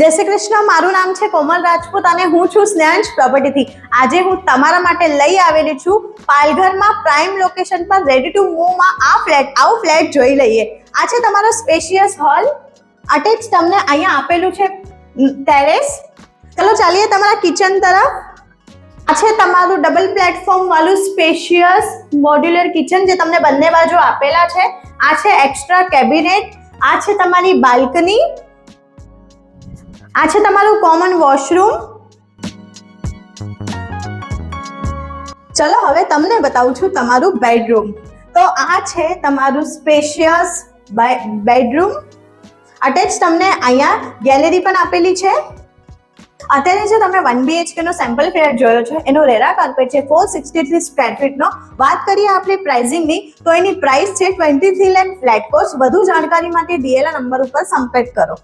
જય શ્રી કૃષ્ણ. મારું નામ છે કોમલ રાજપૂત અને હું છું સ્નેહાંશ પ્રોપર્ટીથી. આજે હું તમારા માટે લઈ આવેલી છું પાલઘરમાં પ્રાઇમ લોકેશન પર રેડી ટુ મૂવમાં આવું ફ્લેટ જોઈ લઈએ. આ છે તમારો સ્પેશિયસ હોલ. અટેચ તમને અહીંયા આપેલું છે ટેરેસ. ચલો ચાલીએ તમારા કિચન તરફ. આ છે તમારું ડબલ પ્લેટફોર્મ વાળું સ્પેશિયસ મોડ્યુલર કિચન જે તમને બંને બાજુ આપેલા છે. આ છે એક્સ્ટ્રા કેબિનેટ. આ છે તમારી બાલ્કની. આ છે તમારું કોમન વોશરૂમ. ચલો હવે તમને બતાવું છું તમારું બેડરૂમ. તો આ છે તમારું સ્પેશિયસ બેડરૂમ. અટેચ તમને અહીંયા ગેલેરી પણ આપેલી છે. અત્યારે જે તમે 1 BHK નો સેમ્પલ ફ્લેટ જોયો છે એનો રેરા કાર્પેટ છે 463 સ્ક્વેર ફીટનો. વાત કરીએ આપણે પ્રાઇસિંગની તો એની પ્રાઇસ છે 23 લાખ ફ્લેટ કોસ્ટ. વધુ જાણકારી માટે દિયેલા નંબર ઉપર સંપર્ક કરો.